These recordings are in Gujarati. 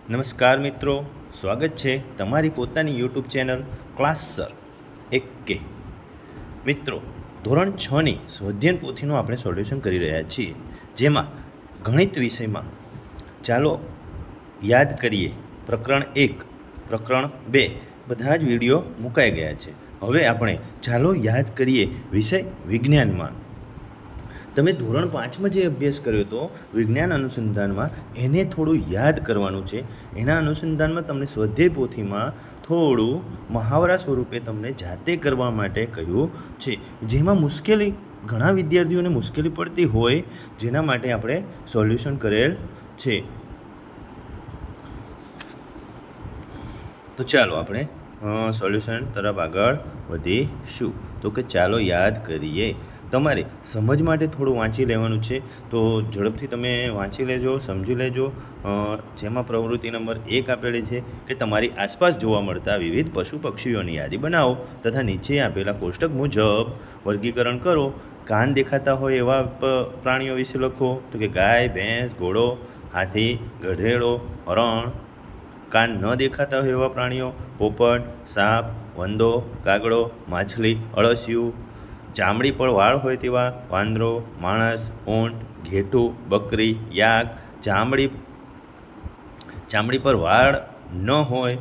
નમસ્કાર મિત્રો, સ્વાગત છે તમારી પોતાની યુટ્યુબ ચેનલ ક્લાસ સર એક મિત્રો, ધોરણ 6ની સ્વાધ્યાયન પોથીનું આપણે સોલ્યુશન કરી રહ્યા છીએ, જેમાં ગણિત વિષયમાં ચાલો યાદ કરીએ પ્રકરણ 1, પ્રકરણ 2 બધા જ વિડીયો મુકાઈ ગયા છે. હવે આપણે ચાલો યાદ કરીએ વિષય વિજ્ઞાનમાં. તમે ધોરણ 5માં જે અભ્યાસ કર્યો હતો વિજ્ઞાન અનુસંધાનમાં, એને થોડું યાદ કરવાનું છે. એના અનુસંધાનમાં તમને સ્વાધ્યાય પોથીમાં થોડું મહાવરા સ્વરૂપે તમને જાતે કરવા માટે કહ્યું છે, જેમાં મુશ્કેલી ઘણા વિદ્યાર્થીઓને મુશ્કેલી પડતી હોય, જેના માટે આપણે સોલ્યુશન કરેલ છે. તો ચાલો આપણે સોલ્યુશન તરફ આગળ વધીશું. તો કે ચાલો યાદ કરીએ. તમારે સમજ માટે થોડું વાંચી લેવાનું છે, તો ઝડપથી તમે વાંચી લેજો, સમજી લેજો. જેમાં પ્રવૃત્તિ નંબર 1 આપેલી છે કે તમારી આસપાસ જોવા મળતા વિવિધ પશુ પક્ષીઓની યાદી બનાવો તથા નીચે આપેલા કોષ્ટક મુજબ વર્ગીકરણ કરો. કાન દેખાતા હોય એવા પ્રાણીઓ વિશે લખો. તો કે ગાય, ભેંસ, ઘોડો, હાથી, ગધેડો, હરણ. કાન ન દેખાતા હોય એવા પ્રાણીઓ: પોપટ, સાપ, વંદો, કાગડો, માછલી, અળસિયું. ચામડી પર વાળ હોય તેવા વાંદરો, માણસ, ઊંટ, ઘેટું, બકરી, યાક. ચામડી પર વાળ ન હોય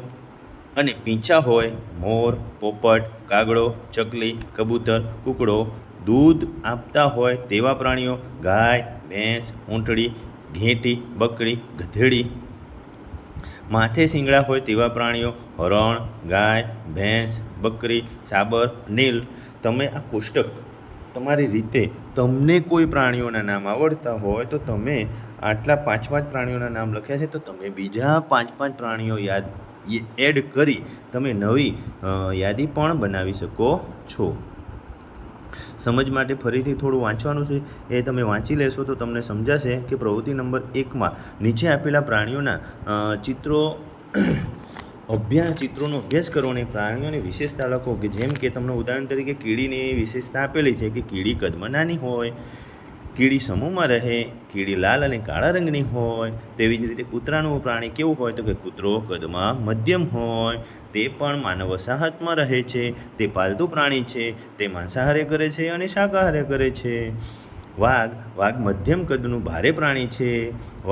અને પીંછા હોય: મોર, પોપટ, કાગડો, ચકલી, કબૂતર, કૂકડો. દૂધ આપતા હોય તેવા પ્રાણીઓ: ગાય, ભેંસ, ઊંટડી, ઘેટી, બકરી, ગધેડી. માથે શિંગડા હોય તેવા પ્રાણીઓ: હરણ, ગાય, ભેંસ, બકરી, સાબર, નીલ. તમે આ કોષ્ટક તમારી રીતે તમને કોઈ પ્રાણીઓના નામ આવડતા હોય તો તમે આટલા 5 પ્રાણીઓના નામ લખ્યા છે, તો તમે બીજા 5 પ્રાણીઓ એડ કરી તમે નવી યાદી પણ બનાવી શકો છો. સમજ માટે ફરીથી થોડું વાંચવાનું છે. એ તમે વાંચી લેશો તો તમને સમજાશે કે પ્રવૃત્તિ નંબર 1માં નીચે આપેલા પ્રાણીઓના ચિત્રોનો અભ્યાસ કરો અને પ્રાણીઓની વિશેષતા લખો. કે જેમ કે તમને ઉદાહરણ તરીકે કીડીની વિશેષતા આપેલી છે કે કીડી કદમાં નાની હોય, કીડી સમૂહમાં રહે, કીડી લાલ અને કાળા રંગની હોય. તેવી જ રીતે કૂતરાનું પ્રાણી કેવું હોય? તો કે કૂતરો કદમાં મધ્યમ હોય, તે પણ માનવ વસાહતમાં રહે છે, તે પાલતુ પ્રાણી છે, તે માંસાહારે કરે છે અને શાકાહારે કરે છે. વાઘ મધ્યમ કદનું ભારે પ્રાણી છે.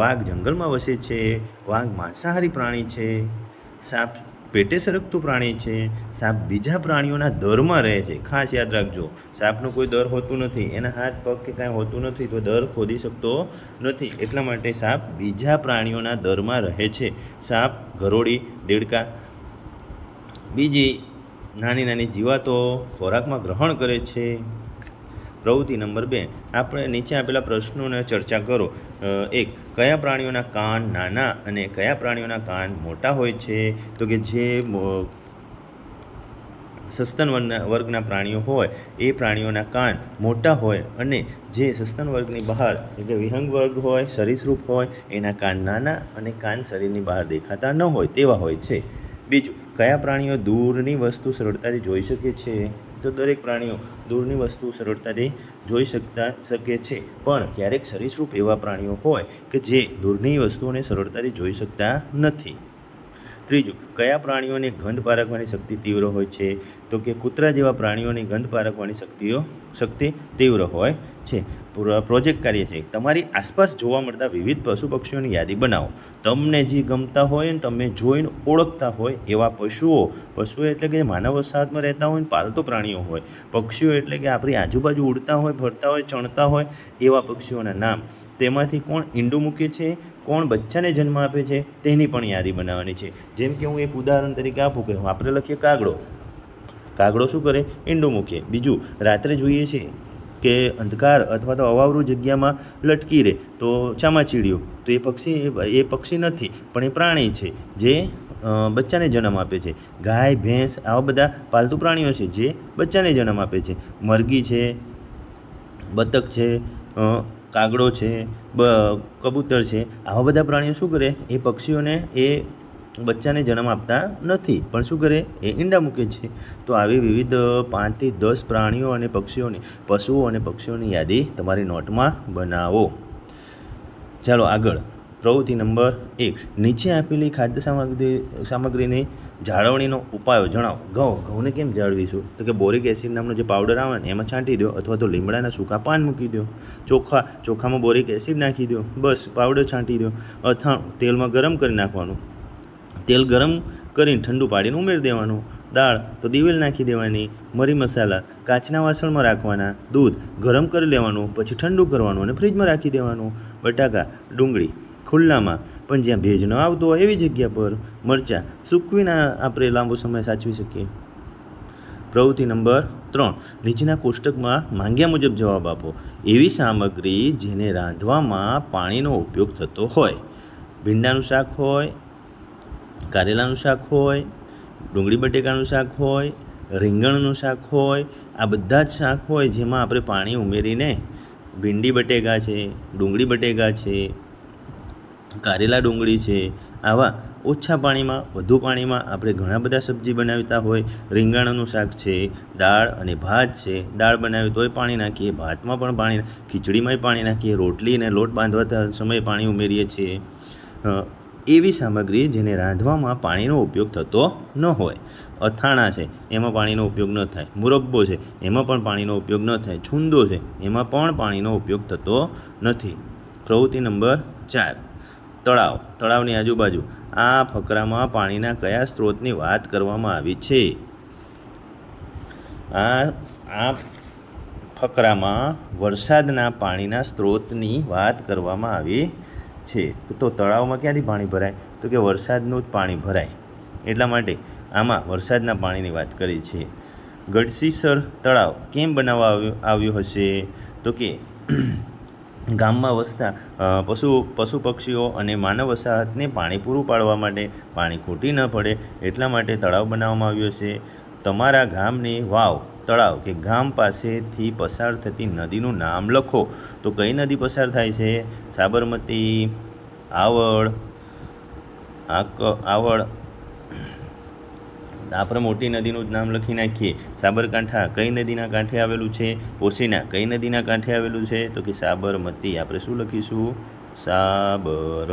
વાઘ જંગલમાં વસે છે. વાઘ માંસાહારી પ્રાણી છે. સાપ પેટે સરકતું પ્રાણી છે. સાપ બીજા પ્રાણીઓના દરમાં રહે છે. ખાસ યાદ રાખજો, સાપનું કોઈ દર હોતું નથી, એના હાથ પગ કે કાંઈ હોતું નથી, તો દર ખોદી શકતો નથી. એટલા માટે સાપ બીજા પ્રાણીઓના દરમાં રહે છે. સાપ, ગરોળી, દેડકા, બીજી નાની નાની જીવાતો ખોરાકમાં ગ્રહણ કરે છે. પ્રવૃત્તિ નંબર 2, આપણે નીચે આપેલા પ્રશ્નોને ચર્ચા કરો. 1. કયા પ્રાણીઓના કાન નાના અને કયા પ્રાણીઓના કાન મોટા હોય છે? તો કે જે સસ્તન વર્ગના પ્રાણીઓ હોય એ પ્રાણીઓના કાન મોટા હોય, અને જે સસ્તન વર્ગની બહાર એટલે વિહંગ વર્ગ હોય, સરીસૃપ હોય, એના કાન નાના અને કાન શરીરની બહાર દેખાતા ન હોય તેવા હોય છે. બીજું, કયા પ્રાણીઓ દૂરની વસ્તુ સરળતાથી જોઈ શકે છે? તો દરેક પ્રાણીઓ દૂરની વસ્તુ સરળતાથી જોઈ શકે છે, પણ ક્યારેક સરીસૃપ એવા પ્રાણીઓ હોય કે જે દૂરની વસ્તુઓને સરળતાથી જોઈ શકતા નથી. ત્રીજું, કયા પ્રાણીઓની ગંધ પારખવાની શક્તિ તીવ્ર હોય છે? તો કે કૂતરા જેવા પ્રાણીઓની ગંધ પારખવાની શક્તિ તીવ્ર હોય છે. પ્રોજેક્ટ કાર્ય છે, તમારી આસપાસ જોવા મળતા વિવિધ પશુ પક્ષીઓની યાદી બનાવો. તમને જે ગમતા હોય અને તમે જોઈને ઓળખતા હોય એવા પશુઓ એટલે કે માનવ વસાહતમાં રહેતા હોય, પાલતુ પ્રાણીઓ હોય. પક્ષીઓ એટલે કે આપણી આજુબાજુ ઉડતા હોય, ફરતા હોય, ચણતા હોય એવા પક્ષીઓના નામ. તેમાંથી કોણ ઈંડું મૂકે છે, કોણ બચ્ચાને જન્મ આપે છે, તેની પણ યાદી બનાવવાની છે. જેમ કે હું એક ઉદાહરણ તરીકે આપું કે આપણે લખીએ કાગડો શું કરે? ઈંડું મૂકે. બીજું, રાત્રે જોઈએ છીએ કે અંધકાર અથવા તો અવાવરું જગ્યામાં લટકી રહે તો ચામાચીડિયું, તો એ પક્ષી નથી, પણ એ પ્રાણી છે જે બચ્ચાને જન્મ આપે છે. ગાય, ભેંસ આવા બધા પાલતુ પ્રાણીઓ છે જે બચ્ચાને જન્મ આપે છે. મરઘી છે, બતક છે, કાગડો છે, કબૂતર છે. આવા બધા પ્રાણીઓ શું કરે? એ પક્ષીઓને બચ્ચાને જન્મ આપતા નથી, પણ શું કરે? એ ઈંડા મૂકે છે. તો આવી વિવિધ 5 થી 10 પ્રાણીઓ અને પશુઓ અને પક્ષીઓની યાદી તમારી નોટમાં બનાવો. ચાલો આગળ. પ્રવૃત્તિ નંબર 1, નીચે આપેલી ખાદ્ય સામગ્રીની જાળવણીનો ઉપાયો જણાવો. ઘઉંને કેમ જાળવીશું? તો કે બોરિક એસિડ નામનો જે પાવડર આવે ને એમાં છાંટી દો, અથવા તો લીમડાના સૂકા પાન મૂકી દો. ચોખામાં બોરિક એસિડ નાખી દો, બસ પાવડર છાંટી દો. અથાણું તેલમાં ગરમ કરી નાખવાનું, તેલ ગરમ કરીને ઠંડુ પાડીને ઉમેરી દેવાનું. દાળ તો દિવેલ નાખી દેવાની. મરી મસાલા કાચના વાસણમાં રાખવાના. દૂધ ગરમ કરી લેવાનું, પછી ઠંડુ કરવાનું અને ફ્રીજમાં રાખી દેવાનું. બટાકા ડુંગળી ખુલ્લામાં પણ જ્યાં ભેજ ન આવતો હોય એવી જગ્યા પર. મરચાં સૂકવીને આપણે લાંબો સમય સાચવી શકીએ. પ્રવૃત્તિ નંબર 3, નીચેના કોષ્ટકમાં માંગ્યા મુજબ જવાબ આપો. એવી સામગ્રી જેને રાંધવામાં પાણીનો ઉપયોગ થતો હોય. ભીંડાનું શાક હોય, કારેલાનું શાક હોય, ડુંગળી બટેકાનું શાક હોય, રીંગણનું શાક હોય. આ બધા જ શાક હોય જેમાં આપણે પાણી ઉમેરીને, ભીંડી બટેકા છે, ડુંગળી બટેકા છે, કારેલા ડુંગળી છે, આવા ઓછા પાણીમાં વધુ પાણીમાં આપણે ઘણા બધા સબ્જી બનાવતા હોય. રીંગણનું શાક છે, દાળ અને ભાત છે. દાળ બનાવી તોય પાણી નાખીએ, ભાતમાં પણ પાણી, ખીચડીમાંય પાણી નાખીએ, રોટલીને લોટ બાંધવા સમયે પાણી ઉમેરીએ છીએ. એવી સામગ્રી જેને રાંધવામાં પાણીનો ઉપયોગ થતો ન હોય. અથાણા છે એમાં પાણીનો ઉપયોગ ન થાય. મુરબ્બો છે એમાં પણ પાણીનો ઉપયોગ ન થાય. છૂંદો છે એમાં પણ પાણીનો ઉપયોગ થતો નથી. પ્રવૃત્તિ નંબર 4, તળાવની આજુબાજુ. આ ફકરામાં પાણીના કયા સ્ત્રોતની વાત કરવામાં આવી છે? આ ફકરામાં વરસાદના પાણીના સ્ત્રોતની વાત કરવામાં આવી છે. તો તળાવમાં ક્યાંથી પાણી ભરાય? તો કે વરસાદનું જ પાણી ભરાય. એટલા માટે આમાં વરસાદના પાણીની વાત કરી છે. ગઢસીસર તળાવ કેમ બનાવવા આવ્યું હશે? તો કે ગામમાં વસતા પશુ પક્ષીઓ અને માનવ વસાહતને પાણી પૂરું પાડવા માટે, પાણી ખૂટી ન પડે એટલા માટે તળાવ બનાવવામાં આવ્યું છે. તમારા ગામની વાવ, તળાવ કે ગામ પાસેથી પસાર થતી નદીનું નામ લખો. તો કઈ નદી પસાર થાય છે? સાબરમતી, આવડ. આપણે મોટી નદીનું જ નામ લખી નાખીએ. સાબરકાંઠા કઈ નદીના કાંઠે આવેલું છે? પોશીના કઈ નદીના કાંઠે આવેલું છે? તો કે સાબરમતી. આપણે શું લખીશું? સાબર.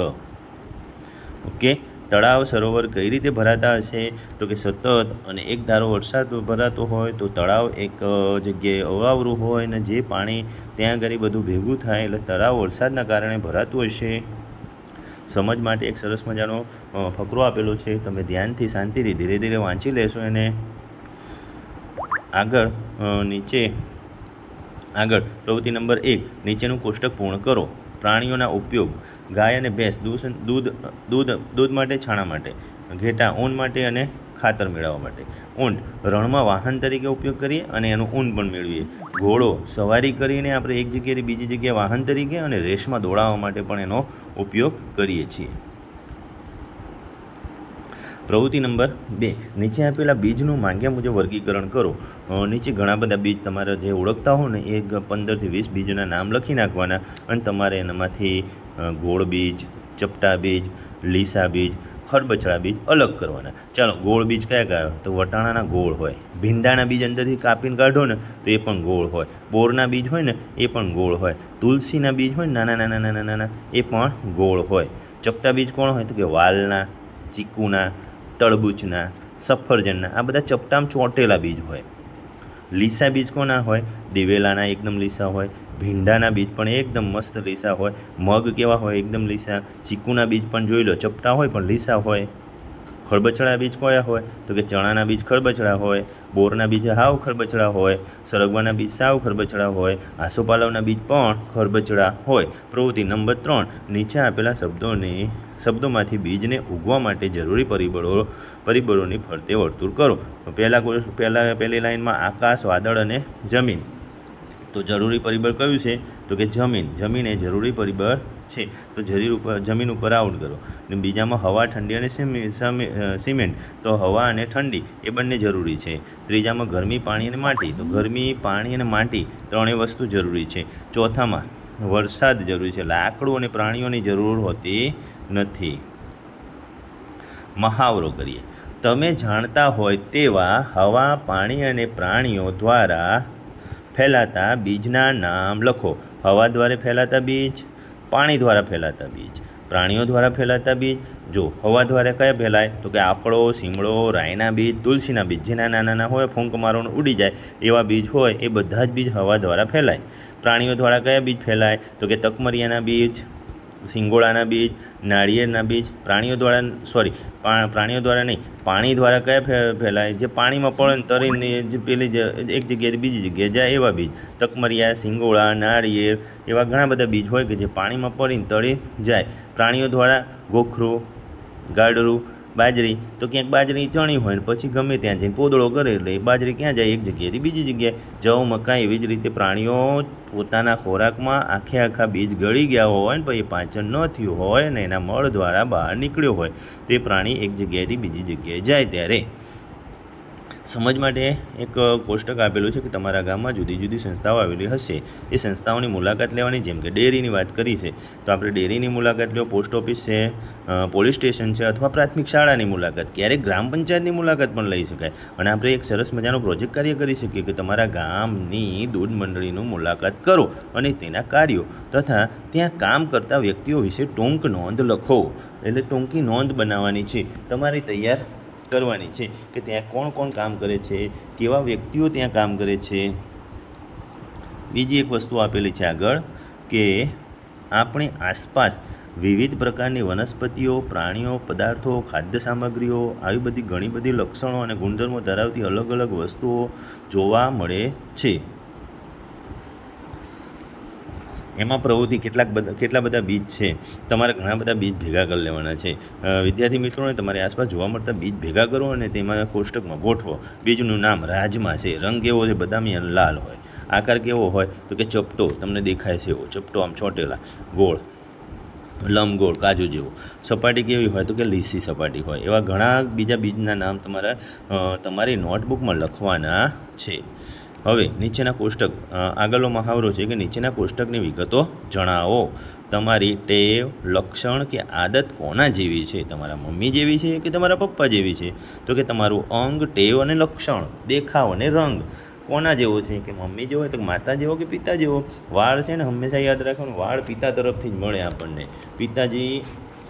ઓકે. તળાવ સરોવર કઈ રીતે ભરાતા હશે? તો કે સતત અને એક ધારો વરસાદ ભરાતો હોય તો તળાવ એક જગ્યાએ અવાવરું હોય ને જે પાણી ત્યાં આગળ બધું ભેગું થાય એટલે તળાવ વરસાદના કારણે ભરાતું હશે. સમજ માટે એક સરસ મજાનો ફકરો આપેલો છે. તમે ધ્યાનથી શાંતિથી ધીરે ધીરે વાંચી લેશો એને. આગળ પ્રવૃત્તિ નંબર 1, નીચેનું કોષ્ટક પૂર્ણ કરો. પ્રાણીઓના ઉપયોગ. ગાય અને ભેંસ દૂધ માટે, છાણા માટે. ઘેટાં ઊન માટે અને ખાતર મેળવવા માટે. ઊંટ રણમાં વાહન તરીકે ઉપયોગ કરીએ અને એનું ઊન પણ મેળવીએ. ઘોડો સવારી કરીને આપણે એક જગ્યાએથી બીજી જગ્યાએ વાહન તરીકે અને રેસમાં દોડાવવા માટે પણ એનો ઉપયોગ કરીએ છીએ. પ્રવૃત્તિ નંબર 2, નીચે આપેલા બીજનું માંગ્યા મુજબ વર્ગીકરણ કરો. નીચે ઘણા બધા બીજ તમારે જે ઓળખતા હો ને એ 15 થી 20 બીજના નામ લખી નાખવાના અને તમારે એનામાંથી ગોળ બીજ, ચપટા બીજ, લીસા બીજ, ખરબચડા બીજ અલગ કરવાના. ચાલો, ગોળ બીજ કયા? તો વટાણાના ગોળ હોય. ભીંડાના બીજ અંદરથી કાપીને કાઢો ને તો એ પણ ગોળ હોય. બોરના બીજ હોય ને એ પણ ગોળ હોય. તુલસીના બીજ હોય ને નાના એ પણ ગોળ હોય. ચપટા બીજ કોણ હોય? તો કે વાલના, ચીકુના, તળબૂચના, સફરજનના. આ બધા ચપટામાં ચોંટેલા બીજ હોય. લીસા બીજ કોના હોય? દિવેલાના એકદમ લીસા હોય. ભીંડાના બીજ પણ એકદમ મસ્ત લીસા હોય. મગ કેવા હોય? એકદમ લીસા. ચીકુના બીજ પણ જોઈ લો, ચપટા હોય પણ લીસા હોય. ખરબચડા બીજ કયા હોય? તો કે ચણાના બીજ ખરબચડા હોય. બોરના બીજ હાવ ખરબચડા હોય. સરગવાના બીજ સાવ ખરબચડા હોય. આસોપાલવના બીજ પણ ખરબચડા હોય. પ્રવૃત્તિ નંબર 3, નીચે આપેલા શબ્દોમાંથી બીજને ઉગવા માટે જરૂરી પરિબળોની ફરતે વર્તુળ કરો. પહેલી લાઈનમાં આકાશ, વાદળ અને જમીન. તો જરૂરી પરિબળ કયું છે? તો કે જમીન. જમીન એ જરૂરી પરિબળ છે, તો જમીન ઉપર આઉટ કરો. અને બીજામાં હવા, ઠંડી અને સિમેન્ટ. તો હવા અને ઠંડી એ બંને જરૂરી છે. ત્રીજામાં ગરમી, પાણી અને માટી. તો ગરમી, પાણી અને માટી ત્રણેય વસ્તુ જરૂરી છે. ચોથામાં વરસાદ જરૂરી છે. લાકડું અને પ્રાણીઓની જરૂર હોતી નથી. મહાવરો કરીએ. તમે જાણતા હોય તેવા હવા, પાણી અને પ્રાણીઓ દ્વારા ફેલાતા બીજના નામ લખો. હવા દ્વારા ફેલાતા બીજ, પાણી દ્વારા ફેલાતા બીજ, પ્રાણીઓ દ્વારા ફેલાતા બીજ, જો હવા દ્વારા કયા ફેલાય તો કે આકડો, સીમડો, રાયના બીજ, તુલસીના બીજ, જેના નાના હોય ફૂંક મારો ઉડી જાય એવા બીજ હોય એ બધા જ બીજ હવા દ્વારા ફેલાય. પ્રાણીઓ દ્વારા કયા બીજ ફેલાય તો કે તકમરિયાના બીજ, સિંગોડાના બીજ, નાળિયેરના બીજ. પ્રાણીઓ દ્વારા નહીં, પાણી દ્વારા કયા ફેલાય, જે પાણીમાં પડે ને તરીને જે પેલી એક જગ્યાએથી બીજી જગ્યાએ જાય એવા બીજ. તકમરિયા, સિંગોડા, નાળિયેર એવા ઘણા બધા બીજ હોય કે જે પાણીમાં પડીને તળી જાય. પ્રાણીઓ દ્વારા ગોખરું, ગાડરું, બાજરી, તો ક્યાંક બાજરી ચણી હોય ને પછી ગમે ત્યાં જઈને પોદળો કરે એટલે એ બાજરી ક્યાં જાય, એક જગ્યાએથી બીજી જગ્યાએ. જવ, મકાઈ એવી જ રીતે પ્રાણીઓ પોતાના ખોરાકમાં આખા બીજ ગળી ગયા હોય ને પછી પાચન ન થયું હોય ને એના મળ દ્વારા બહાર નીકળ્યો હોય તો એ પ્રાણી એક જગ્યાએથી બીજી જગ્યાએ જાય ત્યારે. સમજ માટે એક કોષ્ટક આપેલું છે કે તમારા ગામમાં જુદી જુદી સંસ્થાઓ આવેલી હશે, એ સંસ્થાઓની મુલાકાત લેવાની. જેમ કે ડેરીની વાત કરી છે તો આપણે ડેરીની મુલાકાત લો, પોસ્ટ ઓફિસ છે, પોલીસ સ્ટેશન છે, અથવા પ્રાથમિક શાળાની મુલાકાત, ક્યારેક ગ્રામ પંચાયતની મુલાકાત પણ લઈ શકાય. અને આપણે એક સરસ મજાનો પ્રોજેક્ટ કાર્ય કરી શકીએ કે તમારા ગામની દૂધ મંડળીનું મુલાકાત કરો અને તેના કાર્યો તથા ત્યાં કામ કરતા વ્યક્તિઓ વિશે ટૂંક નોંધ લખો. એટલે ટૂંકી નોંધ બનાવવાની છે, તમારે તૈયાર કરવાની છે કે ત્યાં કોણ કોણ કામ કરે છે, કેવા વ્યક્તિઓ ત્યાં કામ કરે છે. બીજી એક વસ્તુ આપેલી છે આગળ કે આપણી આસપાસ વિવિધ પ્રકારની વનસ્પતિઓ, પ્રાણીઓ, પદાર્થો, ખાદ્ય સામગ્રીઓ આવી બધી ઘણી બધી લક્ષણો અને ગુણધર્મો ધરાવતી અલગ અલગ વસ્તુઓ જોવા મળે છે. એમાં પ્રવૃત્તિ કેટલા બધા બીજ છે, તમારે ઘણા બધા બીજ ભેગા કરી લેવાના છે. વિદ્યાર્થી મિત્રોને તમારી આસપાસ જોવા મળતા બીજ ભેગા કરો અને તેમાં કોષ્ટકમાં ગોઠવો. બીજનું નામ રાજમા છે, રંગ કેવો છે, બદામી અને લાલ હોય. આકાર કેવો હોય તો કે ચપટો, તમને દેખાય છે એવો ચપટો, આમ ચોટેલા, ગોળ, લંબગોળ, કાજુ જેવો. સપાટી કેવી હોય તો કે લીસી સપાટી હોય. એવા ઘણા બીજા બીજના નામ તમારી નોટબુકમાં લખવાના છે. હવે નીચેના કોષ્ટક, આગળનો મહાવરો છે કે નીચેના કોષ્ટકની વિગતો જણાવો. તમારી ટેવ, લક્ષણ કે આદત કોના જેવી છે, તમારા મમ્મી જેવી છે કે તમારા પપ્પા જેવી છે? તો કે તમારું અંગ, ટેવ અને લક્ષણ, દેખાવ અને રંગ કોના જેવો છે, કે મમ્મી જેવો હોય તો માતા જેવો કે પિતા જેવો? વાળ છે ને હંમેશા યાદ રાખવાનું, વાળ પિતા તરફથી જ મળે આપણને. પિતાજી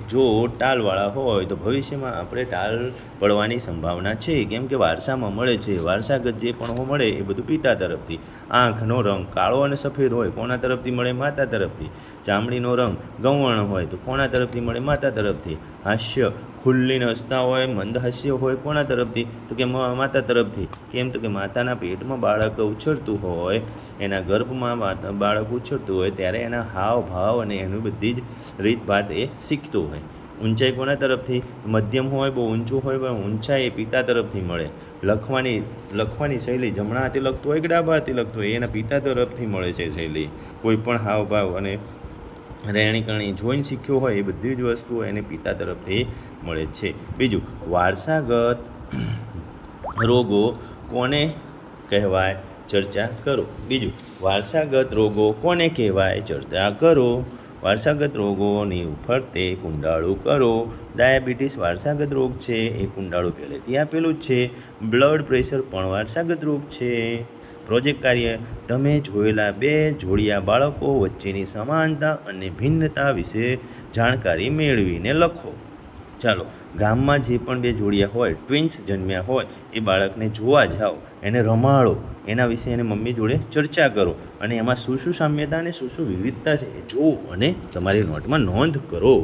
જો ટાલવાળા હોય તો ભવિષ્યમાં આપણે ટાલ પડવાની સંભાવના છે, કેમ કે વારસામાં મળે છે. વારસાગત જે પણ મળે એ બધું પિતા તરફથી. આંખનો રંગ કાળો અને સફેદ હોય, કોના તરફથી મળે? માતા તરફથી. ચામડીનો રંગ ગૌવર્ણ હોય તો કોના તરફથી મળે? માતા તરફથી. હાસ્ય ખુલ્લીને હસતા હોય, મંદ હાસ્ય હોય, કોના તરફથી? તો કે માતા તરફથી. કેમ તો કે માતાના પેટમાં બાળક ઉછળતું હોય, એના ગર્ભમાં બાળક ઉછળતું હોય ત્યારે એના હાવ ભાવ અને એની બધી જ રીતભાત એ શીખતું હોય. ઊંચાઈ કોના તરફથી? મધ્યમ હોય, બહુ ઊંચું હોય, પણ ઊંચાઈ એ પિતા તરફથી મળે. લખવાની શૈલી જમણા હાથે લખતું હોય કે ડાબા હાથે લખતું હોય, એના પિતા તરફથી મળે છે શૈલી. કોઈ પણ હાવભાવ અને રહેણી કરણી જોઈને શીખ્યો હોય એ બધી જ વસ્તુઓ એને પિતા તરફથી મળે છે. બીજું, વારસાગત રોગો કોને કહેવાય? ચર્ચા કરો. બીજું, વારસાગત રોગો કોને કહેવાય? ચર્ચા કરો. વારસાગત રોગોની ફરતે કુંડાળું કરો. ડાયાબિટીસ વારસાગત રોગ છે, એ કુંડાળું પહેલેથી આપેલું જ છે. બ્લડ પ્રેશર પણ વારસાગત રોગ છે. પ્રોજેક્ટ કાર્ય, તમે જોયેલા બે જોડિયા બાળકો વચ્ચેની સમાનતા અને ભિન્નતા વિશે જાણકારી મેળવીને લખો. ચાલો, ગામમાં જે પણ બે જોડિયા હોય, ટ્વિન્સ જન્મ્યા હોય, એ બાળકને જોવા જાઓ, એને રમાડો, એના વિશે એને મમ્મી જોડે ચર્ચા કરો અને એમાં શું સામ્યતા અને શું વિવિધતા છે એ જુઓ અને તમારી નોટમાં નોંધ કરો.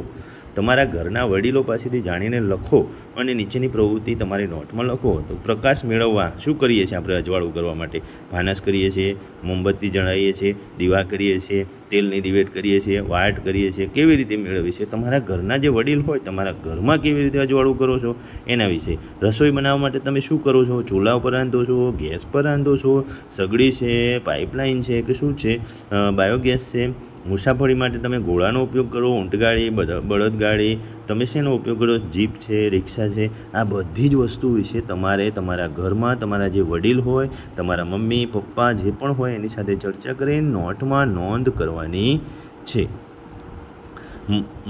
તમારા ઘરના વડીલો પાસેથી જાણીને લખો અને નીચેની પ્રવૃત્તિ તમારી નોટમાં લખો. તો પ્રકાશ મેળવવા શું કરીએ છીએ આપણે અજવાળું કરવા માટે? ભાનસ કરીએ છીએ, મોમબત્તી જણાવીએ છીએ, દીવા કરીએ છીએ, તેલની દિવેટ કરીએ છીએ, વાટ કરીએ છીએ. કેવી રીતે મેળવીએ છીએ? તમારા ઘરના જે વડીલ હોય, તમારા ઘરમાં કેવી રીતે અજવાળું કરો છો એના વિશે. રસોઈ બનાવવા માટે તમે શું કરો છો? ચૂલા ઉપર રાંધો છો, ગેસ પર રાંધો છો, સગડી છે, પાઇપલાઇન છે કે શું છે, બાયોગેસ છે? મુસાફરી માટે તમે ઘોડાનો ઉપયોગ કરો, ઊંટગાડી, બળદગાડી, તમે શેનો ઉપયોગ કરો? જીપ છે, રિક્ષા છે? આ બધી જ વસ્તુ વિશે તમારે તમારા ઘરમાં તમારા જે વડીલ હોય, તમારા મમ્મી પપ્પા જે પણ હોય એની સાથે ચર્ચા કરી નોટમાં નોંધ કરવાની છે.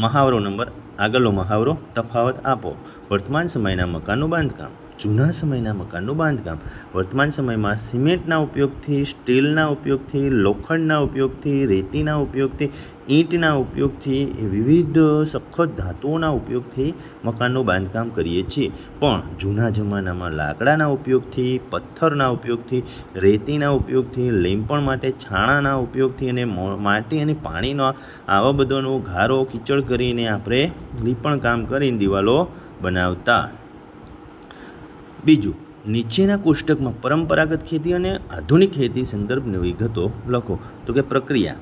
મહાવરો નંબર, આગળનો મહાવરો, તફાવત આપો. વર્તમાન સમયના મકાનનું બાંધકામ. જૂના સમયના મકાનનું બાંધકામ વર્તમાન સમયમાં સિમેન્ટના ઉપયોગથી, સ્ટીલના ઉપયોગથી, લોખંડના ઉપયોગથી, રેતીના ઉપયોગથી, ઈંટના ઉપયોગથી, વિવિધ સખત ધાતુઓના ઉપયોગથી મકાનનું બાંધકામ કરીએ છીએ. પણ જૂના જમાનામાં લાકડાના ઉપયોગથી, પથ્થરના ઉપયોગથી, રેતીના ઉપયોગથી, લીંપણ માટે છાણાના ઉપયોગથી અને માટી અને પાણીનો આવા બધાનો ગારો કીચડ કરીને આપણે લીંપણ કામ કરીને દિવાલો બનાવતા. બીજું, નીચેના કોષ્ટકમાં પરંપરાગત ખેતી અને આધુનિક ખેતી સંદર્ભની વિગતો લખો. તો કે પ્રક્રિયા: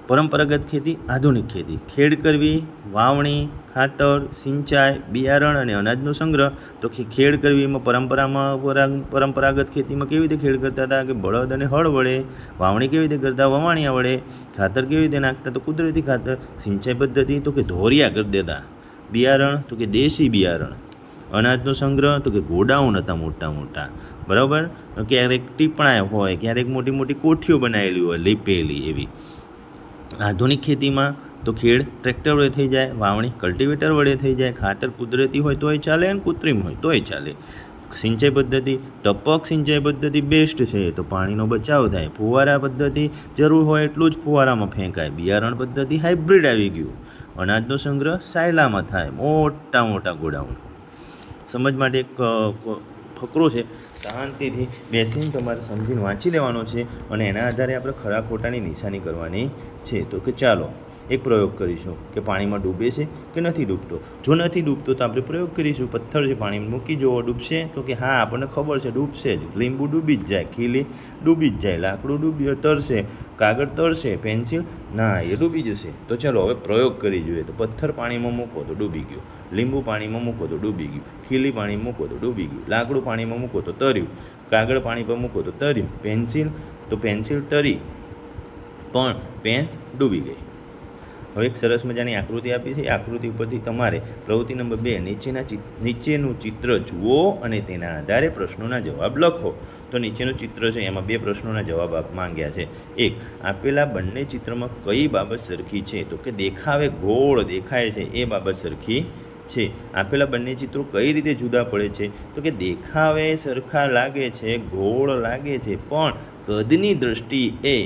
પરંપરાગત ખેતી, આધુનિક ખેતી. ખેડ કરવી, વાવણી, ખાતર, સિંચાઈ, બિયારણ અને અનાજનો સંગ્રહ. તો ખેડ કરવી એમાં પરંપરાગત ખેતીમાં કેવી રીતે ખેડ કરતા હતા કે બળદ અને હળ વડે. વાવણી કેવી રીતે કરતા? વવાણિયા વડે. ખાતર કેવી રીતે નાખતા? તો કુદરતી ખાતર. સિંચાઈ પદ્ધતિ તો કે ધોરિયા કરી દેતા. બિયારણ તો કે દેશી બિયારણ. અનાજનો સંગ્રહ તો કે ગોડાઉન હતા મોટા મોટા, બરાબર. ક્યારેક ટીપણા હોય, ક્યારેક મોટી મોટી કોઠીઓ બનાવેલી હોય લીપેલી એવી. આધુનિક ખેતીમાં તો ખેડ ટ્રેક્ટર વડે થઈ જાય, વાવણી કલ્ટિવેટર વડે થઈ જાય, ખાતર કુદરતી હોય તોય ચાલે અને કૃત્રિમ હોય તોય ચાલે. સિંચાઈ પદ્ધતિ, ટપક સિંચાઈ પદ્ધતિ બેસ્ટ છે, તો પાણીનો બચાવ થાય. ફુવારા પદ્ધતિ, જરૂર હોય એટલું જ ફુવારામાં ફેંકાય. બિયારણ પદ્ધતિ, હાઇબ્રિડ આવી ગયું. અનાજનો સંગ્રહ સાયલામાં થાય, મોટા મોટા ગોડાઉન. સમજ માટે એક ફકરો છે, શાંતિથી બેસીને તમારે સમજીને વાંચી લેવાનો છે અને એના આધારે આપણે ખરા ખોટાની નિશાની કરવાની છે. તો કે ચાલો એક પ્રયોગ કરીશું કે પાણીમાં ડૂબે છે કે નથી ડૂબતો. જો નથી ડૂબતો તો આપણે પ્રયોગ કરીશું, પથ્થર છે પાણીમાં મૂકી જુઓ, ડૂબશે? તો કે હા, આપણને ખબર છે ડૂબશે જ. લીંબુ ડૂબી જ જાય, ખીલી ડૂબી જ જાય, લાકડું ડૂબી તરશે, કાગળ તરશે, પેન્સિલ ના એ ડૂબી જશે. તો ચાલો હવે પ્રયોગ કરી જોઈએ. તો પથ્થર પાણીમાં મૂકો તો ડૂબી ગયો, લીંબુ પાણીમાં મૂકો તો ડૂબી ગયું, ખીલી પાણીમાં મૂકો તો ડૂબી ગયું, લાકડું પાણીમાં મૂકો તો તર્યું, કાગળ પાણી પર મૂકો તો તર્યું, પેન્સિલ તરી પણ પેન ડૂબી ગઈ. હવે એક સરસ મજાની આકૃતિ આપી છે. એ આકૃતિ ઉપરથી તમારે પ્રવૃત્તિ નંબર 2 નીચેનું ચિત્ર જુઓ અને તેના આધારે પ્રશ્નોના જવાબ લખો. તો નીચેનું ચિત્ર છે, એમાં 2 પ્રશ્નોના જવાબ માંગ્યા છે. 1, આપેલા બંને ચિત્રમાં કઈ બાબત સરખી છે? તો કે દેખાવે ગોળ દેખાય છે એ બાબત સરખી છે. આપેલા બંને ચિત્રો કઈ રીતે જુદા પડે છે? તો કે દેખાવે સરખા લાગે છે, ગોળ લાગે છે, પણ કદની દ્રષ્ટિએ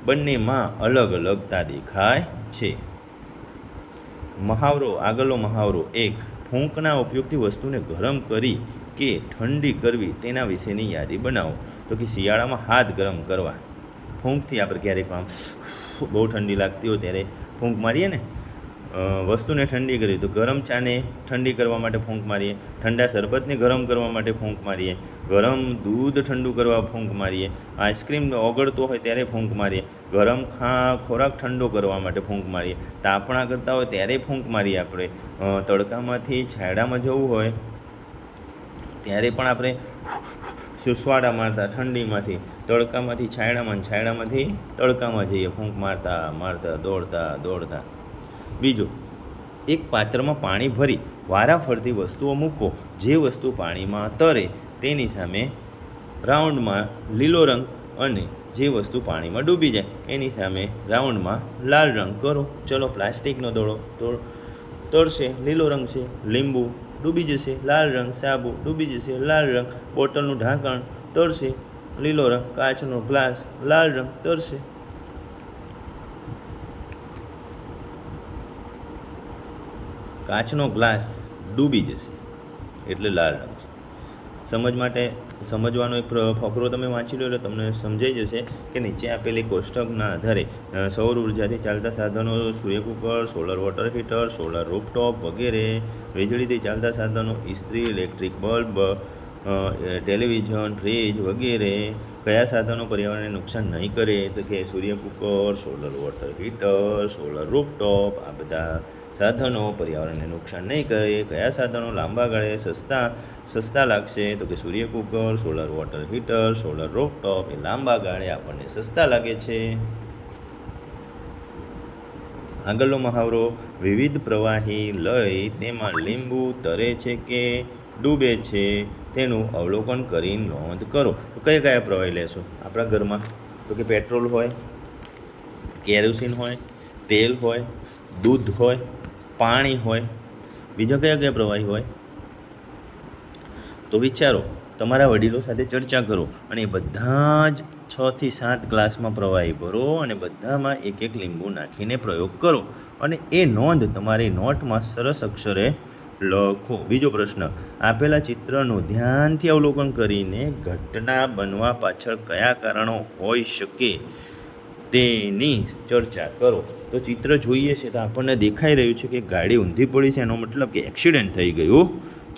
બંનેમાં અલગ અલગતા દેખાય છે. મહાવરો, આગળનો મહાવરો 1, ફૂંકના ઉપયોગથી વસ્તુને ગરમ કરી કે ઠંડી કરવી તેના વિશેની યાદી બનાવો. તો કે શિયાળામાં હાથ ગરમ કરવા. ફૂંકથી આપણે ક્યારેક આમ બહુ ઠંડી લાગતી હોય ત્યારે ફૂંક મારીએ ને. વસ્તુને ઠંડી કરવી તો ગરમ ચાને ઠંડી કરવા માટે ફૂંક મારીએ, ઠંડા શરબતને ગરમ કરવા માટે ફૂંક મારીએ, ગરમ દૂધ ઠંડુ કરવા ફૂંક મારીએ, આઈસ્ક્રીમ ઓગળતો હોય ત્યારે ફૂંક મારીએ, ગરમ ખોરાક ઠંડો કરવા માટે ફૂંક મારીએ, તાપણા કરતા હોય ત્યારે ફૂંક મારીએ. આપણે તડકામાંથી છાંયડામાં જવું હોય ત્યારે પણ આપણે સુસવાડા મારતા, ઠંડીમાંથી તડકામાંથી છાંયડામાંથી તડકામાં જઈએ ફૂંક મારતા દોડતા. બીજું, એક પાત્રમાં પાણી ભરી વારાફરતી વસ્તુઓ મૂકો. જે વસ્તુ પાણીમાં તરે તેની સામે રાઉન્ડમાં લીલો રંગ અને જે વસ્તુ પાણીમાં ડૂબી જાય એની સામે રાઉન્ડમાં લાલ રંગ કરો. ચલો, પ્લાસ્ટિકનો દડો તરશે, લીલો રંગ છે. લીંબુ ડૂબી જશે, લાલ રંગ. સાબુ ડૂબી જશે, લાલ રંગ. બોટલનું ઢાંકણ તરશે, લીલો રંગ. કાચનો ગ્લાસ, લાલ રંગ તરશે. કાચનો ગ્લાસ ડૂબી જશે એટલે લાલ રંગ છે. સમજવાનો એક ફકરો તમે વાંચી લો એટલે તમને સમજાઈ જશે કે નીચે આપેલી કોષ્ટકના આધારે સૌર ઉર્જાથી ચાલતા સાધનો, સૂર્યકુકર, solar water heater, solar rooftop વગેરે, વીજળીથી ચાલતા સાધનો, ઇસ્ત્રી, ઇલેક્ટ્રિક બલ્બ, ટેલિવિઝન, ફ્રીજ વગેરે કયા સાધનો પર્યાવરણને નુકસાન નહીં કરે? તો કે સૂર્યકુકર, solar water heater, solar rooftop, આ બધા સાધનો પર્યાવરણને નુકસાન નહીં કરે. કયા સાધનો લાંબા ગાળે સસ્તા લાગશે? તો કે સૂર્યકુકર, solar water heater, solar rooftop એ લાંબા ગાળે આપણને સસ્તા લાગે છે. આગળનો મહાવરો, વિવિધ પ્રવાહી લઈ તેમાં લીંબુ તરે છે કે ડૂબે છે તેનું અવલોકન કરીને નોંધ કરો. તો કયા પ્રવાહી લેશું આપણા ઘરમાં? તો કે પેટ્રોલ હોય, કેરોસીન હોય, તેલ હોય, દૂધ હોય, પાણી હોય. બીજા કયા પ્રવાહી હોય? તો તો વિચારો, તમારા વડીલો સાથે ચર્ચા કરો અને બધા જ 6 થી 7 ગ્લાસમાં પ્રવાહી ભરો અને બધામાં એક એક લીંબુ નાખીને પ્રયોગ કરો અને એ નોંધ તમારી નોટમાં સરસ અક્ષરે લખો. બીજો પ્રશ્ન, આપેલા ચિત્રનું ધ્યાનથી અવલોકન કરીને ઘટના બનવા પાછળ કયા કારણો હોઈ શકે તેની ચર્ચા કરો. તો ચિત્ર જોઈએ છે તો આપણને દેખાઈ રહ્યું છે કે ગાડી ઊંધી પડી છે, એનો મતલબ કે એક્સિડન્ટ થઈ ગયું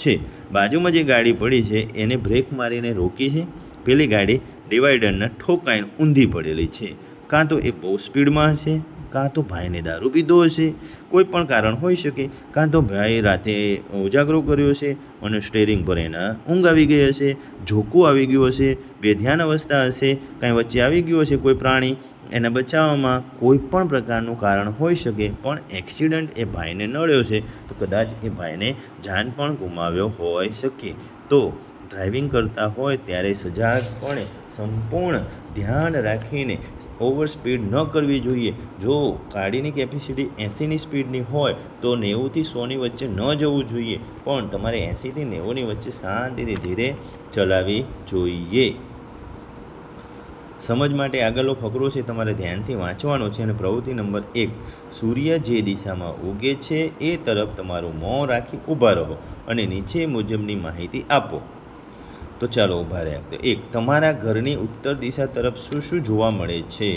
છે. બાજુમાં જે ગાડી પડી છે એને બ્રેક મારીને રોકી છે, પેલી ગાડી ડિવાઈડરને ઠોકાઈને ઊંધી પડેલી છે. કાં તો એ બહુ સ્પીડમાં હશે, કાં તો ભાઈને દારૂ પીધો હશે, કોઈ પણ કારણ હોઈ શકે. કાં તો ભાઈ રાતે ઉજાગરો કર્યો છે અને સ્ટેરિંગ પર એના ઊંઘ આવી ગઈ હશે, ઝોકું આવી ગયું હશે, બેધ્યાન અવસ્થા હશે, કાંઈ વચ્ચે આવી ગયું હશે કોઈ પ્રાણી, એને બચાવવામાં કોઈ પણ પ્રકારનું કારણ હોઈ શકે. પણ એક્સિડન્ટ એ ભાઈને નડ્યો છે તો કદાચ એ ભાઈને જાન પણ ગુમાવ્યો હોઈ શકે. તો ડ્રાઇવિંગ કરતા હોય ત્યારે સજાગપણે સંપૂર્ણ ધ્યાન રાખીને ઓવર સ્પીડ ન કરવી જોઈએ. જો ગાડીની કેપેસિટી 80ની સ્પીડની હોય તો 90થી 100ની વચ્ચે ન જવું જોઈએ, પણ તમારે 80થી 90ની વચ્ચે શાંતિથી ધીરે ચલાવવી જોઈએ. સમજ માટે આગળનો ફકરો છે, તમારે ધ્યાનથી વાંચવાનો છે. અને પ્રવૃત્તિ નંબર 1, સૂર્ય જે દિશામાં ઉગે છે એ તરફ તમારું મોં રાખી ઊભા રહો અને નીચે મુજબની માહિતી આપો. તો ચાલો ઊભા રહ્યા. 1, તમારા ઘરની ઉત્તર દિશા તરફ શું શું જોવા મળે છે?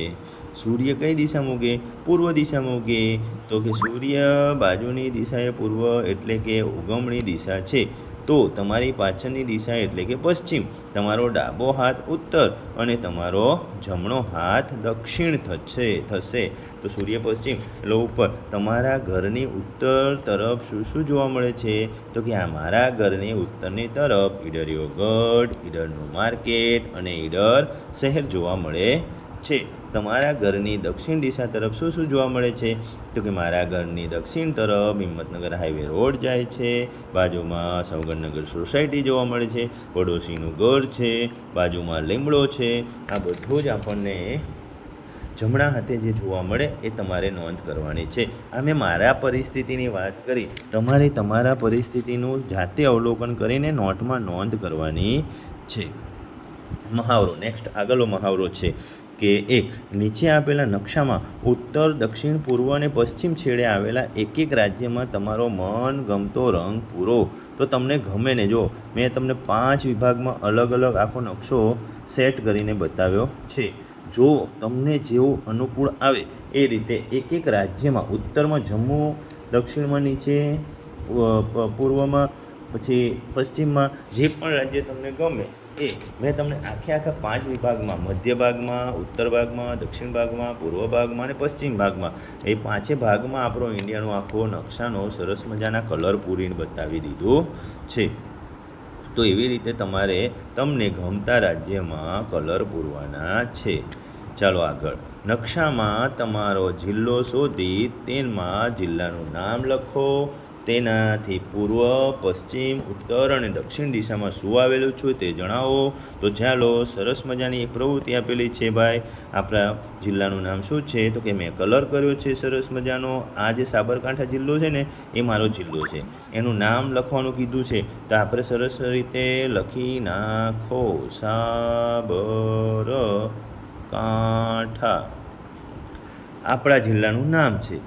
સૂર્ય કઈ દિશામાં ઉગે? પૂર્વ દિશામાં ઉગે. તો કે સૂર્ય બાજુની દિશાએ પૂર્વ એટલે કે ઉગમણી દિશા છે. તો તમારી પાછળની દિશા એટલે કે પશ્ચિમ. તમારો ડાબો હાથ ઉત્તર અને તમારો જમણો હાથ દક્ષિણ થશે. તો સૂર્ય પશ્ચિમ એટલે ઉપર. તમારા ઘરની ઉત્તર તરફ શું શું જોવા મળે છે? તો કે આ મારા ઘરની ઉત્તરની તરફ ઈડર યોગર્ટ, ઈડરનું માર્કેટ અને ઈડર શહેર જોવા મળે છે. તમારા ઘરની દક્ષિણ દિશા તરફ શું શું જોવા મળે છે? તો કે મારા ઘરની દક્ષિણ તરફ હિંમતનગર હાઈવે રોડ જાય છે, બાજુમાં સૌગંધનગર સોસાયટી જોવા મળે છે, પડોશીનું ઘર છે, બાજુમાં લીમડો છે. આ બધું જ આપણને જમણા હાથે જે જોવા મળે એ તમારે નોંધ કરવાની છે. આ મેં મારા પરિસ્થિતિની વાત કરી, તમારે તમારા પરિસ્થિતિનું જાતે અવલોકન કરીને નોટમાં નોંધ કરવાની છે. મહાવરો, નેક્સ્ટ આગળનો મહાવરો છે કે 1, નીચે આપેલા નકશામાં ઉત્તર, દક્ષિણ, પૂર્વ અને પશ્ચિમ છેડે આવેલા એક એક રાજ્યમાં તમારો મનગમતો રંગ પૂરો. તો તમને ગમે ને, જો મેં તમને 5 વિભાગમાં અલગ અલગ આખો નકશો સેટ કરીને બતાવ્યો છે. જો તમને જેવું અનુકૂળ આવે એ રીતે એક એક રાજ્યમાં, ઉત્તરમાં જમ્મુ, દક્ષિણમાં નીચે, પૂર્વમાં, પછી પશ્ચિમમાં જે પણ રાજ્ય તમને ગમે એ મેં તમને આખા 5 વિભાગમાં, મધ્ય ભાગમાં, ઉત્તર ભાગમાં, દક્ષિણ ભાગમાં, પૂર્વ ભાગમાં અને પશ્ચિમ ભાગમાં, એ 5 ભાગમાં આપણો ઇન્ડિયાનો આખો નકશાનો સરસ મજાના કલર પૂરીને બતાવી દીધો છે. તો એવી રીતે તમારે તમને ગમતા રાજ્યમાં કલર પૂરવાના છે. ચાલો આગળ. નકશામાં તમારો જિલ્લો શોધી તેમાં જિલ્લાનું નામ લખો. તેનાથી પૂર્વ, પશ્ચિમ, ઉત્તર અને દક્ષિણ દિશામાં શું આવેલું છે તે જણાવો. તો ચાલો, સરસ મજાની એક પ્રવૃત્તિ આપેલી છે ભાઈ. આપણા જિલ્લાનું નામ શું છે? તો કે મેં કલર કર્યો છે સરસ મજાનો. આ જે સાબરકાંઠા જિલ્લો છે ને એ મારો જિલ્લો છે, એનું નામ લખવાનું કીધું છે. તો આપણે સરસ રીતે લખી નાખો, સાબરકાંઠા આપણા જિલ્લાનું નામ છે.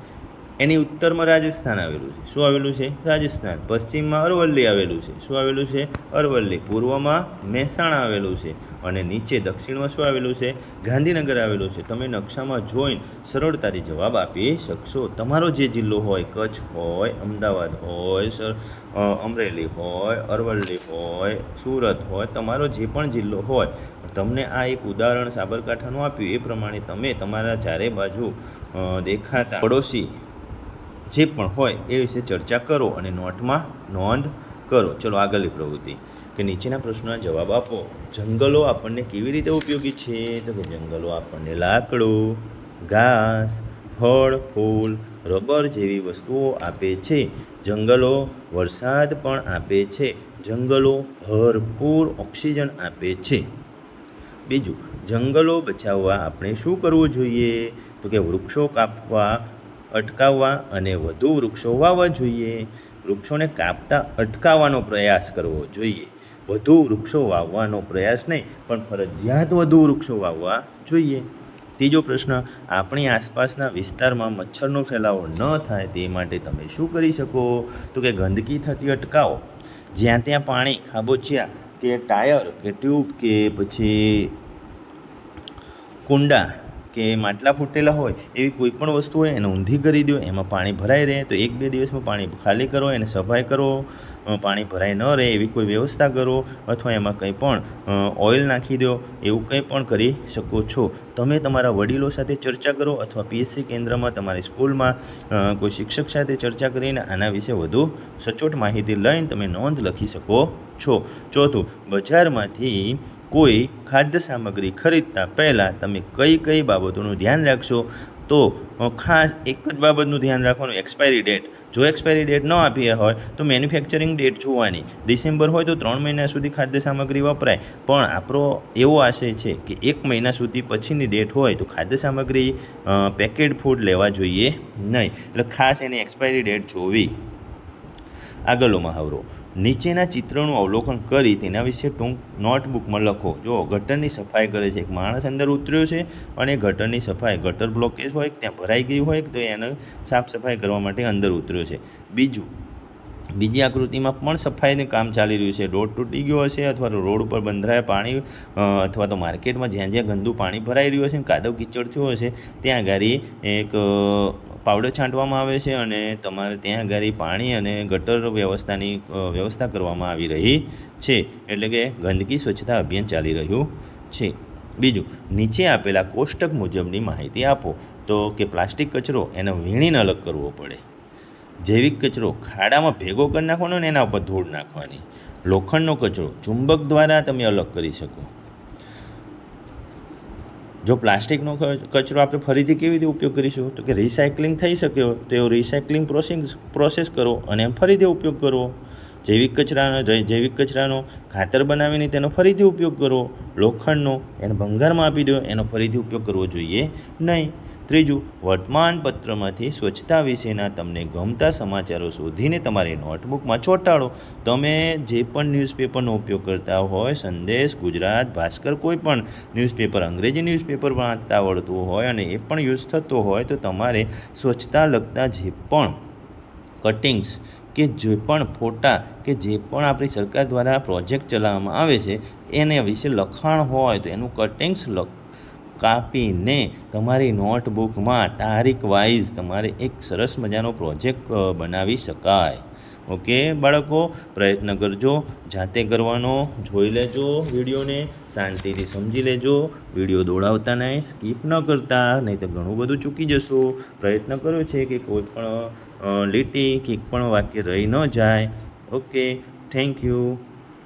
એની ઉત્તરમાં રાજસ્થાન આવેલું છે. શું આવેલું છે? રાજસ્થાન. પશ્ચિમમાં અરવલ્લી આવેલું છે. શું આવેલું છે? અરવલ્લી. પૂર્વમાં મહેસાણા આવેલું છે અને નીચે દક્ષિણમાં શું આવેલું છે? ગાંધીનગર આવેલું છે. તમે નકશામાં જોઈને સરળતાથી જવાબ આપી શકશો. તમારો જે જિલ્લો હોય, કચ્છ હોય, અમદાવાદ હોય, અમરેલી હોય, અરવલ્લી હોય, સુરત હોય, તમારો જે પણ જિલ્લો હોય, તમને આ એક ઉદાહરણ સાબરકાંઠાનું આપ્યું એ પ્રમાણે તમે તમારા ચારે બાજુ દેખાતા પડોશી જે પણ હોય એ વિશે ચર્ચા કરો અને નોટમાં નોંધ કરો. ચલો આગળની પ્રવૃત્તિ કે નીચેના પ્રશ્નોના જવાબ આપો. જંગલો આપણને કેવી રીતે ઉપયોગી છે? તો કે જંગલો આપણને લાકડું, ઘાસ, ફળ, ફૂલ, રબર જેવી વસ્તુઓ આપે છે. જંગલો વરસાદ પણ આપે છે. જંગલો ભરપૂર ઓક્સિજન આપે છે. બીજું, જંગલો બચાવવા આપણે શું કરવું જોઈએ? તો કે વૃક્ષો કાપવા અટકાવવા અને વધુ વૃક્ષો વાવવા જોઈએ. વૃક્ષોને કાપતા અટકાવવાનો પ્રયાસ કરવો જોઈએ. વધુ વૃક્ષો વાવવાનો પ્રયાસ નહીં પણ ફરજિયાત વધુ વૃક્ષો વાવવા જોઈએ. ત્રીજો પ્રશ્ન, આપણી આસપાસના વિસ્તારમાં મચ્છરનો ફેલાવો ન થાય તે માટે તમે શું કરી શકો? તો કે ગંદકી થતી અટકાવો. જ્યાં ત્યાં પાણી, ખાબોચિયા કે ટાયર કે ટ્યુબ કે પછી કુંડા કે માટલા ફૂટેલા હોય એવી કોઈ પણ વસ્તુ હોય એને ઊંધી કરી દો, એમાં પાણી ભરાઈ રહે તો 1-2 દિવસમાં પાણી ખાલી કરો, એને સફાઈ કરો. પાણી ભરાઈ ન રહે એવી કોઈ વ્યવસ્થા કરો, અથવા એમાં કંઈ પણ ઓઇલ નાખી દો, એવું કંઈ પણ કરી શકો છો. તમે તમારા વડીલો સાથે ચર્ચા કરો અથવા પીએચસી કેન્દ્રમાં તમારી સ્કૂલમાં કોઈ શિક્ષક સાથે ચર્ચા કરીને આના વિશે વધુ સચોટ માહિતી લઈને તમે નોંધ લખી શકો છો. ચોથું, બજારમાંથી કોઈ ખાદ્ય સામગ્રી ખરીદતા પહેલાં તમે કઈ કઈ બાબતોનું ધ્યાન રાખશો? તો ખાસ એક જ બાબતનું ધ્યાન રાખવાનું, એક્સપાયરી ડેટ. જો એક્સપાયરી ડેટ ન આપી હોય તો મેન્યુફેક્ચરિંગ ડેટ જોવાની. ડિસેમ્બર હોય તો 3 મહિના સુધી ખાદ્ય સામગ્રી વપરાય, પણ આપણો એવો આશય છે કે 1 મહિના સુધી પછીની ડેટ હોય તો ખાદ્ય સામગ્રી પેકેડ ફૂડ લેવા જોઈએ નહીં. એટલે ખાસ એની એક્સપાયરી ડેટ જોવી. આગળનો મહાવરો, નીચેના ચિત્રનું અવલોકન કરી તેના વિશે ટૂંક નોટબુકમાં લખો. જો ગટરની સફાઈ કરે છે, એક માણસ અંદર ઉતર્યો છે અને ગટરની સફાઈ, ગટર બ્લોકેજ હોય ત્યાં ભરાઈ ગઈ હોય તો એને સાફ સફાઈ કરવા માટે અંદર ઉતર્યો છે. બીજી આકૃતિમાં પણ સફાઈનું કામ ચાલી રહ્યું છે. રોડ તૂટી ગયો હશે અથવા તો રોડ ઉપર બંધાયા પાણી અથવા તો માર્કેટમાં જ્યાં જ્યાં ગંદુ પાણી ભરાઈ રહ્યું હશે, કાદવ કીચડ થયો હશે, ત્યાં આગળ એક પાવડર છાંટવામાં આવે છે અને તમારે ત્યાં આગળ પાણી અને ગટર વ્યવસ્થા કરવામાં આવી રહી છે. એટલે કે ગંદકી સ્વચ્છતા અભિયાન ચાલી રહ્યું છે. બીજું, નીચે આપેલા કોષ્ટક મુજબની માહિતી આપો. તો કે પ્લાસ્ટિક કચરો એને વીણીને અલગ કરવો પડે. જૈવિક કચરો ખાડામાં ભેગો કરી નાખવાનો ને એના ઉપર ધૂળ નાખવાની. લોખંડનો કચરો ચુંબક દ્વારા તમે અલગ કરી શકો. જો પ્લાસ્ટિકનો કચરો આપણે ફરીથી કેવી રીતે ઉપયોગ કરીશું? તો કે રિસાયકલિંગ થઈ શકે તો એવું રિસાયકલિંગ પ્રોસેસ કરો અને ફરીથી ઉપયોગ કરો. જૈવિક કચરાનો ખાતર બનાવીને તેનો ફરીથી ઉપયોગ કરો. લોખંડનો એને ભંગારમાં આપી દો, એનો ફરીથી ઉપયોગ કરવો જોઈએ નહીં. ત્રીજું, વર્તમાનપત્રમાંથી સ્વચ્છતા વિશેના તમને ગમતા સમાચારો શોધીને તમારી નોટબુકમાં ચોંટાડો. તમે જે પણ ન્યૂઝપેપરનો ઉપયોગ કરતા હોય, સંદેશ, ગુજરાત, ભાસ્કર, કોઈ પણ ન્યૂઝપેપર, અંગ્રેજી ન્યૂઝપેપર વાંચતા આવડતું હોય અને એ પણ યુઝ થતો હોય તો તમારે સ્વચ્છતા લગતા જે પણ કટિંગ્સ કે જે પણ ફોટા કે જે પણ આપણી સરકાર દ્વારા પ્રોજેક્ટ ચલાવવામાં આવે છે એને વિશે લખાણ હોય તો એનું કટિંગ્સ કાપીને તમારી નોટબુકમાં તારીખ વાઇઝ તમારે એક સરસ મજાનો પ્રોજેક્ટ બનાવી શકાય. ઓકે બાળકો, પ્રયત્ન કરજો, જાતે કરવાનો, જોઈ લેજો વિડીયોને, શાંતિથી સમજી લેજો, વિડીયો દોડાવતા નહીં, સ્કીપ ન કરતા, નહીં તો ઘણું બધું ચૂકી જશો. પ્રયત્ન કર્યો છે કે કોઈ પણ લીટી કે એક પણ વાક્ય રહી ન જાય. Okay, thank you.